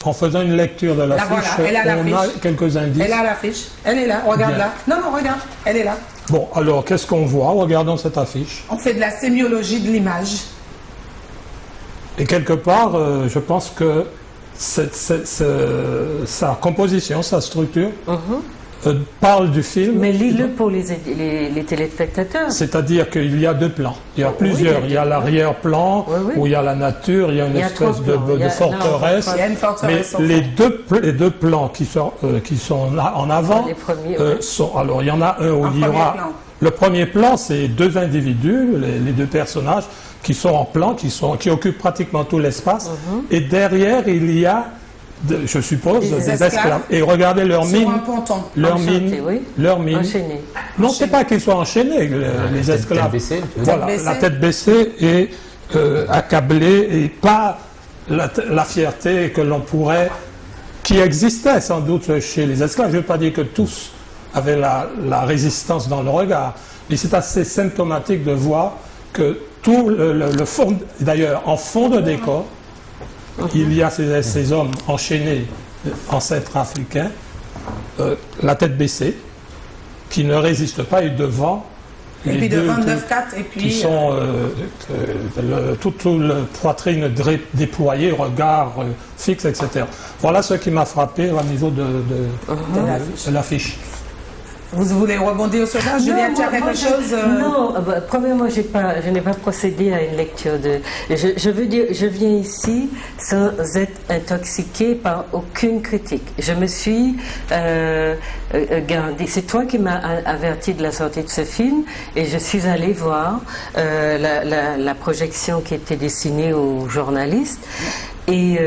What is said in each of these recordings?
En faisant une lecture de l'affiche, voilà, on a quelques indices. Elle a l'affiche, elle est là, regarde là. Non, non, regarde, elle est là. Bon, alors, qu'est-ce qu'on voit? Regardons cette affiche. On fait de la sémiologie de l'image. Et quelque part, je pense que sa composition, sa structure, parle du film. Mais lis-le pour les téléspectateurs. C'est-à-dire qu'il y a deux plans. Il y a plusieurs. Il y a l'arrière-plan, où il y a la nature, il y a une espèce de forteresse. Il y a une forteresse. Mais les deux plans qui sont là en avant, les premiers, sont... Alors, il y en a un où il y aura... Plan. Le premier plan, c'est deux individus, les deux personnages, qui sont en plan, qui occupent pratiquement tout l'espace. Et derrière, il y a, je suppose, des esclaves. Et regardez leur mine. Leur mine. Enchaînés. Non, c'est pas qu'ils soient enchaînés, les esclaves. Tête baissée, voilà, la tête baissée et accablée, et pas la fierté que l'on pourrait, qui existait sans doute chez les esclaves. Je ne veux pas dire que tous avaient la résistance dans le regard, mais c'est assez symptomatique de voir que tout le fond, d'ailleurs en fond de décor, il y a ces hommes enchaînés, ancêtres africains, la tête baissée, qui ne résistent pas, et devant, et puis deux, devant 9-4, et puis... qui sont toute la poitrine déployée, regard fixe, etc. Voilà ce qui m'a frappé au niveau de l'affiche. Vous voulez rebondir sur ça, Juliette, tu as quelque chose Non, premièrement, je n'ai pas procédé à une lecture de... Je veux dire, je viens ici sans être intoxiquée par aucune critique. Je me suis gardée... C'est toi qui m'as averti de la sortie de ce film, et je suis allée voir la projection qui était destinée aux journalistes. Et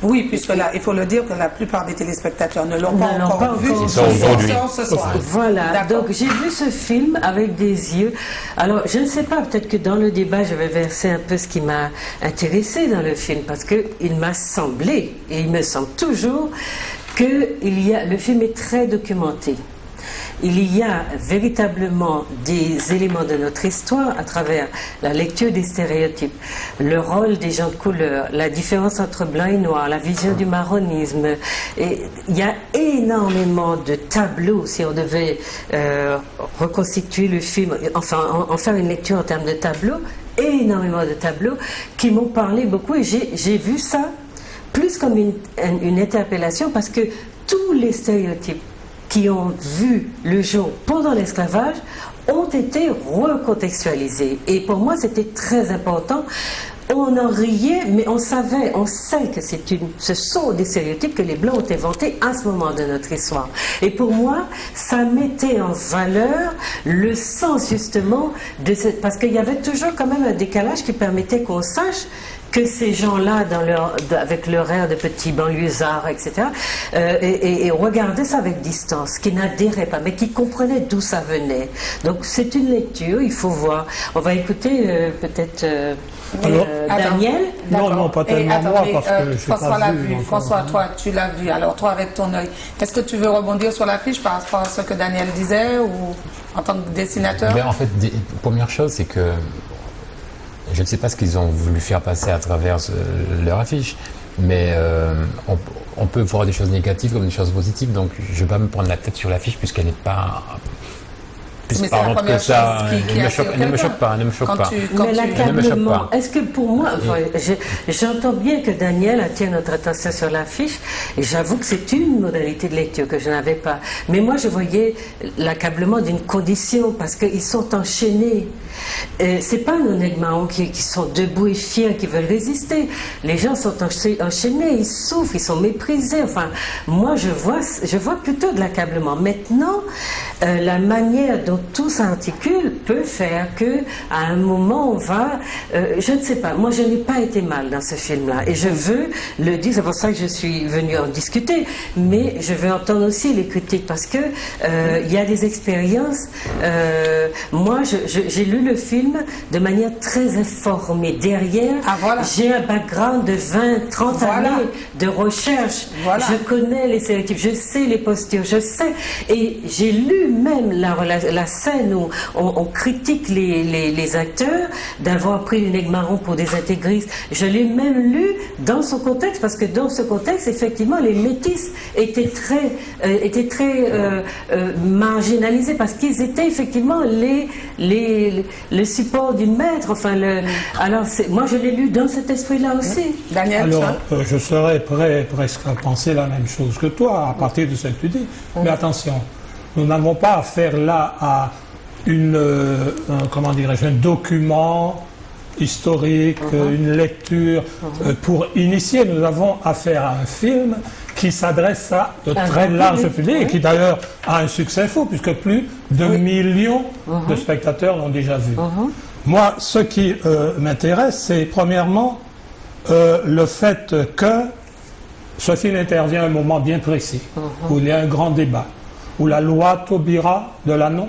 oui, puisque là, il faut le dire que la plupart des téléspectateurs ne l'ont pas encore vu. Ils sont aujourd'hui. Ce soir. Voilà, donc j'ai vu ce film avec des yeux. Alors, je ne sais pas, peut-être que dans le débat, je vais verser un peu ce qui m'a intéressé dans le film, parce qu'il m'a semblé, et il me semble toujours, que le film est très documenté. Il y a véritablement des éléments de notre histoire à travers la lecture des stéréotypes, le rôle des gens de couleur, la différence entre blanc et noir, la vision du marronisme. Et il y a énormément de tableaux, si on devait reconstituer le film, enfin en faire une lecture en termes de tableaux, énormément de tableaux qui m'ont parlé beaucoup, et j'ai vu ça plus comme une interpellation, parce que tous les stéréotypes qui ont vu le jour pendant l'esclavage ont été recontextualisés. Et pour moi, c'était très important. On en riait, mais on sait que ce sont des stéréotypes que les Blancs ont inventés à ce moment de notre histoire. Et pour moi, ça mettait en valeur le sens justement de cette... Parce qu'il y avait toujours quand même un décalage qui permettait qu'on sache que ces gens-là, avec leur air de petits banlieusards, etc., et regardaient ça avec distance, qui n'adhéraient pas, mais qui comprenaient d'où ça venait. Donc c'est une lecture, il faut voir. On va écouter peut-être Daniel. Non, pas tellement moi, parce que François l'a vu. François, toi, tu l'as vu. Alors toi, avec ton œil, est-ce que tu veux rebondir sur l'affiche par rapport à ce que Daniel disait, ou en tant que dessinateur? En fait, première chose, c'est que je ne sais pas ce qu'ils ont voulu faire passer à travers leur affiche, mais on peut voir des choses négatives comme des choses positives, donc je ne vais pas me prendre la tête sur l'affiche puisqu'elle n'est pas... Mais c'est la première chose ne me choque pas. Mais l'accablement, est-ce que pour moi, j'entends bien que Daniel attire notre attention sur l'affiche, et j'avoue que c'est une modalité de lecture que je n'avais pas. Mais moi, je voyais l'accablement d'une condition, parce qu'ils sont enchaînés. C'est pas nos nègres qui sont debout et fiers, qui veulent résister. Les gens sont enchaînés, ils souffrent, ils sont méprisés. Enfin, moi, je vois plutôt de l'accablement. Maintenant, la manière dont tout s'articule peut faire que, à un moment, on va... je ne sais pas, moi, je n'ai pas été mal dans ce film-là. Et je veux le dire, c'est pour ça que je suis venue en discuter. Mais je veux entendre aussi les critiques, parce que il y a des expériences... moi, j'ai lu le film de manière très informée. Derrière, j'ai un background de 20-30 années de recherche. Je connais les stéréotypes, je sais les postures, je sais. Et j'ai lu même la scène où on critique les acteurs d'avoir pris les nègres marrons pour des intégristes. Je l'ai même lu dans son contexte, parce que dans ce contexte, effectivement, les métis étaient très marginalisés, parce qu'ils étaient effectivement le support du maître. Enfin, alors, moi, je l'ai lu dans cet esprit-là aussi. Daniel, alors, je serais prêt presque à penser la même chose que toi, à partir de ce que tu dis. Mais attention, nous n'avons pas affaire là à comment dirais-je, un document historique, une lecture pour initier. Nous avons affaire à un film qui s'adresse à de très larges publics et qui d'ailleurs a un succès fou, puisque plus de millions de spectateurs l'ont déjà vu. Moi, ce qui m'intéresse, c'est premièrement le fait que ce film intervient à un moment bien précis, où il y a un grand débat, où la loi Taubira de Lannon,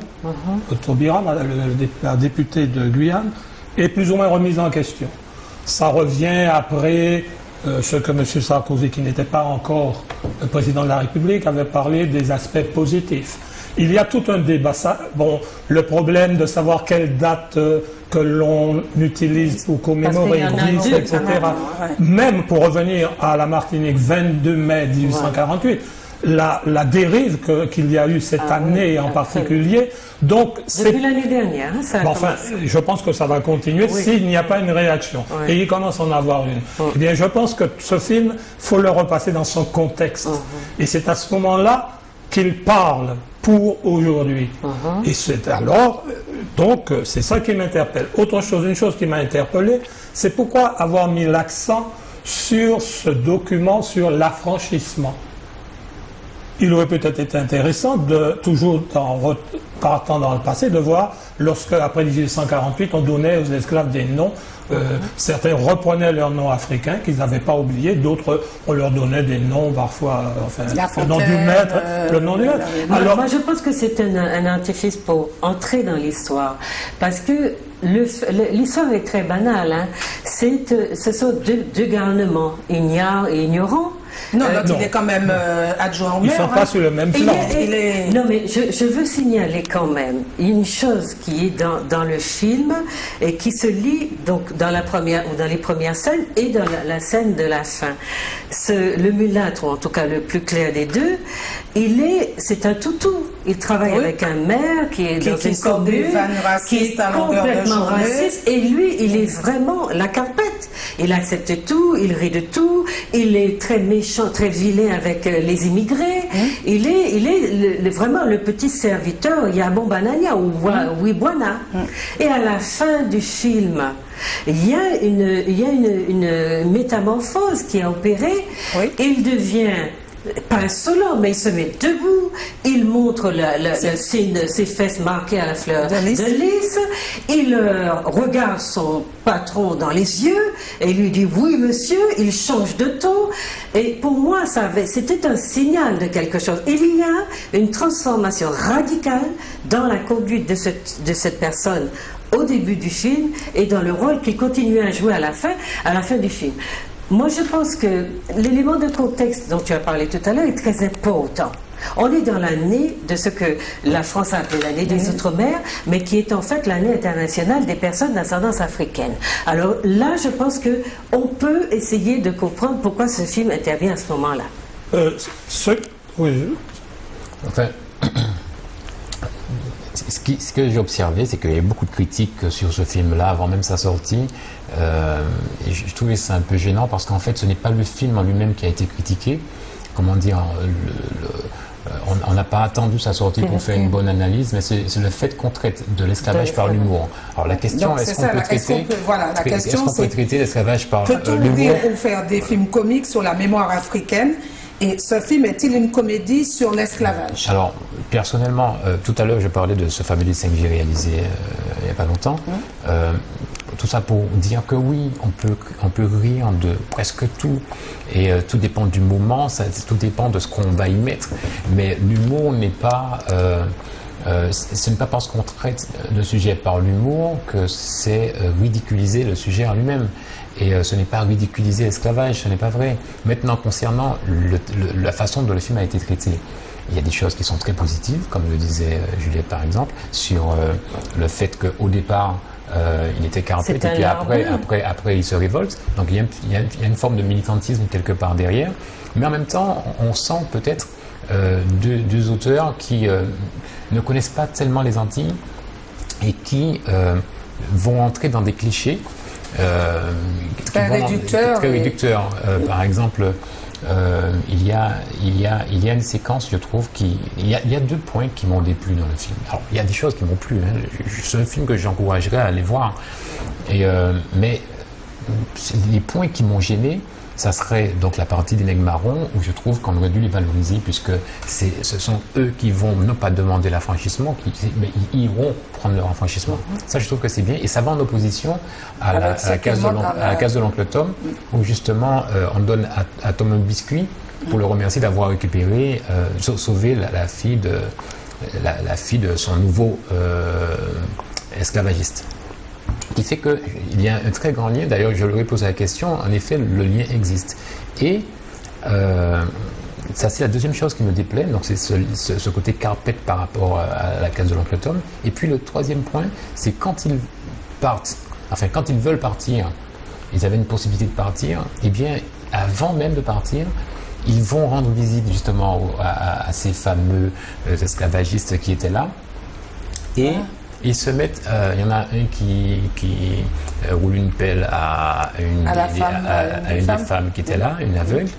Taubira, la députée de Guyane, est plus ou moins remise en question. Ça revient après ce que M. Sarkozy, qui n'était pas encore le président de la République, avait parlé des aspects positifs. Il y a tout un débat. Le problème de savoir quelle date que l'on utilise pour commémorer, etc. Même pour revenir à la Martinique, 22 mai 1848, la dérive qu'il y a eu cette année en particulier. Donc, depuis l'année dernière, ça a enfin, je pense que ça va continuer s'il n'y a pas une réaction. Et il commence à en avoir une. Eh bien, je pense que ce film, faut le repasser dans son contexte. Et c'est à ce moment-là qu'il parle pour aujourd'hui. Et c'est alors, donc, c'est ça qui m'interpelle. Une chose qui m'a interpellé, c'est pourquoi avoir mis l'accent sur ce document, sur l'affranchissement. Il aurait peut-être été intéressant de, toujours partant dans le passé, de voir lorsque, après 1848, on donnait aux esclaves des noms. Certains reprenaient leurs noms africains qu'ils n'avaient pas oubliés, d'autres, on leur donnait des noms parfois, le nom du maître, le nom du maître. Alors, moi, je pense que c'est un artifice pour entrer dans l'histoire, parce que l'histoire est très banale. Hein. Ce sont deux garnements, ignare et ignorant. Non, donc il est quand même adjoint au maire. Ils ne sont pas sur le même plan. Non, mais je veux signaler quand même une chose qui est dans le film et qui se lit donc dans les premières scènes et dans la scène de la fin. Le mulâtre, ou en tout cas le plus clair des deux, c'est un toutou. Il travaille avec un maire qui est dans une commune, qui est complètement raciste, et lui, il est vraiment la carpette. Il accepte tout, il rit de tout, il est très méchant, très vilain avec les immigrés. Il est vraiment le petit serviteur Yabon Banania ou Wibwana. Et à la fin du film, il y a une métamorphose qui est opérée. Il devient pas insolent, mais il se met debout, il montre le signe de ses fesses marquées à la fleur de lys, il regarde son patron dans les yeux et lui dit oui monsieur, il change de ton, et pour moi c'était un signal de quelque chose. Il y a une transformation radicale dans la conduite de cette personne au début du film et dans le rôle qu'il continue à jouer à la fin du film. Moi, je pense que l'élément de contexte dont tu as parlé tout à l'heure est très important. On est dans l'année de ce que la France a appelé l'année des Outre-mer, mais qui est en fait l'année internationale des personnes d'ascendance africaine. Alors là, je pense qu'on peut essayer de comprendre pourquoi ce film intervient à ce moment-là. Enfin, ce que j'ai observé, c'est qu'il y a beaucoup de critiques sur ce film-là avant même sa sortie. Et je trouvais ça un peu gênant parce qu'en fait, ce n'est pas le film en lui-même qui a été critiqué. Comment dire, on n'a pas attendu sa sortie pour faire une bonne analyse, mais c'est le fait qu'on traite de l'esclavage par l'humour. Alors la question, est-ce qu'on peut traiter l'esclavage par l'humour? Peut-on dire ou faire des films comiques sur la mémoire africaine? Et ce film est-il une comédie sur l'esclavage? Alors, personnellement, tout à l'heure, je parlais de ce fameux dessin que j'ai réalisé il n'y a pas longtemps. Tout ça pour dire que oui, on peut rire de presque tout. Et tout dépend du moment, tout dépend de ce qu'on va y mettre. Mais l'humour n'est pas ce n'est pas parce qu'on traite le sujet par l'humour que c'est ridiculiser le sujet en lui-même. Et ce n'est pas ridiculiser l'esclavage, ce n'est pas vrai. Maintenant, concernant la façon dont le film a été traité, il y a des choses qui sont très positives, comme le disait Juliette par exemple, sur le fait qu'au départ, il était carpé, et puis après il se révolte. Donc il y a une forme de militantisme quelque part derrière. Mais en même temps, on sent peut-être deux auteurs qui ne connaissent pas tellement les Antilles et qui vont entrer dans des clichés très réducteurs. Par exemple, il y a une séquence, je trouve, il y a 2 points qui m'ont déplu dans le film. Alors, il y a des choses qui m'ont plu. Hein. C'est un film que j'encouragerais à aller voir. Mais les points qui m'ont gêné, ça serait donc la partie des nègres marrons, où je trouve qu'on aurait dû les valoriser, puisque ce sont eux qui vont non pas demander l'affranchissement, mais ils iront prendre leur affranchissement. Ça, je trouve que c'est bien, et ça va en opposition à la case de l'oncle Tom, où justement on donne à Tom un biscuit pour le remercier d'avoir récupéré, sauvé la fille de son nouveau esclavagiste. Qui fait qu'il y a un très grand lien, d'ailleurs je leur ai posé la question, en effet le lien existe. Et ça c'est la deuxième chose qui me déplaît, donc c'est ce côté carpette par rapport à la case de l'oncle Tom. Et puis le troisième point, c'est quand ils partent, enfin quand ils veulent partir, ils avaient une possibilité de partir, et bien avant même de partir, ils vont rendre visite justement à ces fameux esclavagistes qui étaient là. Et ils se mettent, il y en a un qui roule une pelle à une des femmes qui était là, une aveugle.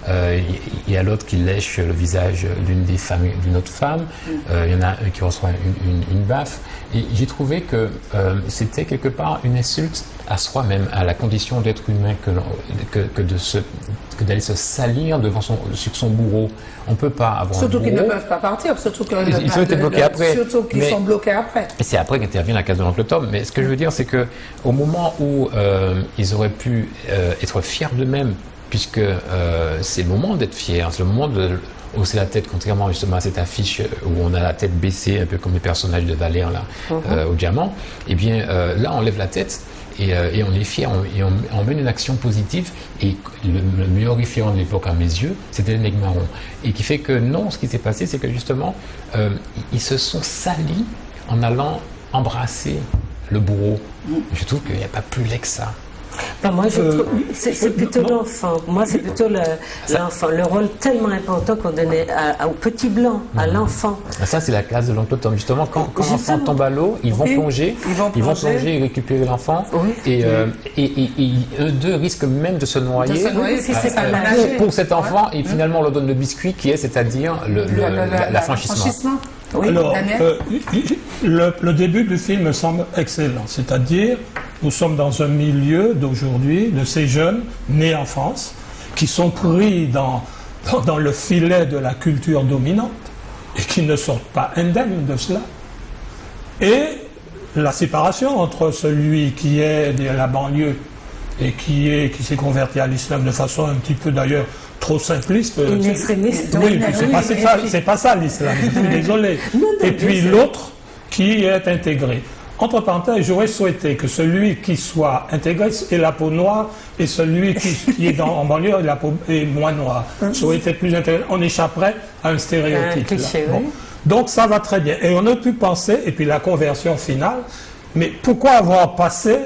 Il y a l'autre qui lèche le visage d'une autre femme. Il y en a un qui reçoit une baffe. Et j'ai trouvé que c'était quelque part une insulte à soi-même, à la condition d'être humain, que d'aller se salir sur son bourreau. On ne peut pas avoir surtout qu'ils ne peuvent pas partir, surtout qu'ils sont bloqués après. Et c'est après qu'intervient la case de l'oncle Tom. Mais ce que je veux dire, c'est que au moment où ils auraient pu être fiers d'eux-mêmes, puisque c'est le moment d'être fiers, c'est le moment de hausser la tête, contrairement justement à cette affiche où on a la tête baissée, un peu comme les personnages de Valère là, au diamant. Et bien là, on lève la tête. Et on est fier, et on mène une action positive. Et le meilleur référent de l'époque à mes yeux, c'était les nègres marrons. Et qui fait que non, ce qui s'est passé, c'est que justement, ils se sont salis en allant embrasser le bourreau. Je trouve qu'il n'y a pas plus laid que ça. Ben moi, je trouve c'est plutôt l'enfant. Moi, c'est plutôt l'enfant. Le rôle tellement important qu'on donnait au petit blanc, à l'enfant. Ça, c'est la case de l'oncle Tom. Justement, quand l'enfant tombe à l'eau, ils vont plonger et récupérer l'enfant. Et eux deux risquent même de se noyer, pour cet enfant. Et finalement, on leur donne le biscuit qui est, c'est-à-dire l'affranchissement. Oui, alors, le début du film me semble excellent. C'est-à-dire, nous sommes dans un milieu d'aujourd'hui, de ces jeunes nés en France, qui sont pris dans le filet de la culture dominante et qui ne sortent pas indemnes de cela. Et la séparation entre celui qui est de la banlieue et qui s'est converti à l'islam de façon un petit peu d'ailleurs trop simpliste. Une extrémiste. Oui, c'est pas ça l'islam, je suis désolé. Et puis l'autre qui est intégré. Entre parenthèses, j'aurais souhaité que celui qui soit intégré ait la peau noire et celui qui est en banlieue la peau est moins noire. Ça aurait été plus intéressant. On échapperait à un stéréotype. Bon. Donc ça va très bien. Et on a pu penser, et puis la conversion finale, mais pourquoi avoir passé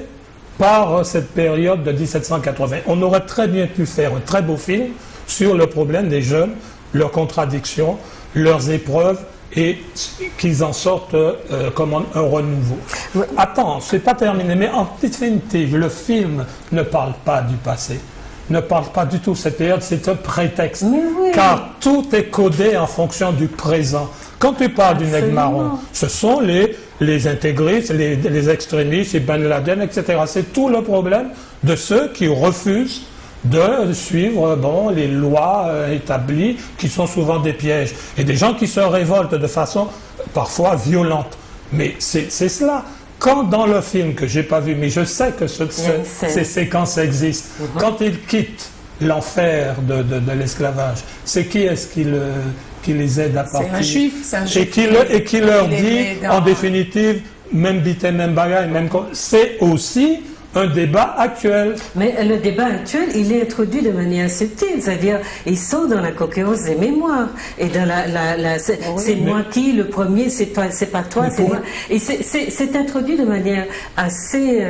par cette période de 1780 ? On aurait très bien pu faire un très beau film sur le problème des jeunes, leurs contradictions, leurs épreuves, et qu'ils en sortent comme un renouveau. Attends, c'est pas terminé, mais en définitive, le film ne parle pas du passé, ne parle pas du tout de cette période, c'est un prétexte, car tout est codé en fonction du présent. Quand tu parles du nègre marron, ce sont les intégristes, les extrémistes, les Ben Laden, etc. C'est tout le problème de ceux qui refusent de suivre les lois établies qui sont souvent des pièges et des gens qui se révoltent de façon parfois violente. Mais c'est cela. Quand dans le film que j'ai pas vu, mais je sais que ces séquences existent, quand ils quittent l'enfer de l'esclavage. C'est qui est-ce qui les aide à partir? C'est un juif, c'est un juif. Et qui leur Il est dit, né dans- en définitive, même bité, même bagaille, même... C'est aussi un débat actuel. Mais le débat actuel, il est introduit de manière subtile, c'est-à-dire ils sont dans la cohérence des mémoires et dans c'est moi qui, le premier, c'est pas toi, c'est moi. Et c'est introduit de manière assez.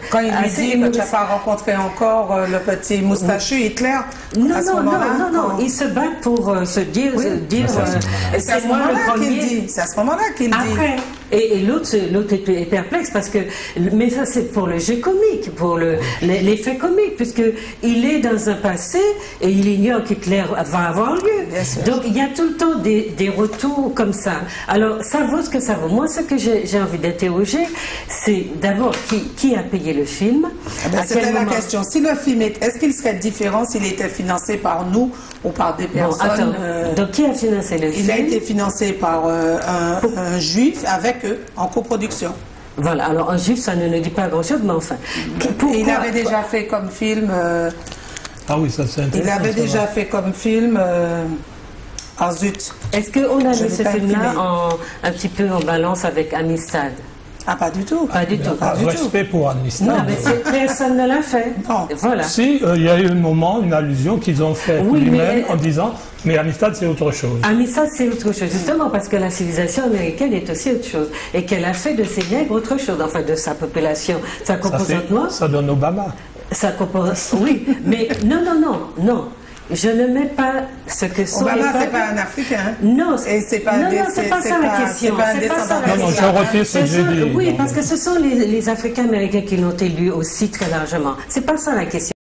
Quand il lui assez dit que tu n'as pas rencontré encore le petit moustachu Hitler, à ce moment-là, non, ils se battent pour se dire, et c'est à ce moi moment-là le qu'il premier. dit. C'est à ce moment-là qu'il dit. Après. Et l'autre est perplexe parce que, mais ça c'est pour le jeu comique, pour l'effet comique, puisque il est dans un passé et il ignore qu'Hitler va avoir lieu. Donc il y a tout le temps des retours comme ça. Alors ça vaut ce que ça vaut. Moi, ce que j'ai envie d'interroger, c'est d'abord qui a payé le film. C'était la question. Si le film est-ce qu'il serait différent s'il était financé par nous ou par des personnes? Donc qui a financé le film? Il a été financé par un juif avec eux en coproduction. Voilà, alors un juif, ça ne nous dit pas grand-chose, mais enfin. Et il avait déjà fait comme film. Ah oui, ça c'est intéressant. Il avait déjà fait comme film. Ah zut. Est-ce qu'on a Je mis l'ai ce pas film-là imprimé. un petit peu en balance avec Amistad? Ah, pas du tout. Pas du tout. Pas du tout. Respect pour Amistad. Non, mais personne ne l'a fait. Non. Voilà. Si, il y a eu un moment, une allusion qu'ils ont fait Oui, lui-même mais- en disant « Mais Amistad, c'est autre chose ». Amistad, c'est autre chose, justement, parce que la civilisation américaine est aussi autre chose. Et qu'elle a fait de ces nègres autre chose, enfin de sa population, sa Ça, composante noire. ça donne Obama. Sa composante. Oui, mais non. Je ne mets pas ce que sont les Obama, c'est peuples. pas un Africain. Non, Et c'est pas non, un dé- c'est pas c'est ça la pas- question. c'est pas un C'est pas ça descendant la Non, non, question. je retire ce que j'ai dit. Oui, Donc, parce que ce sont les Africains américains qui l'ont élu aussi très largement. C'est pas ça la question.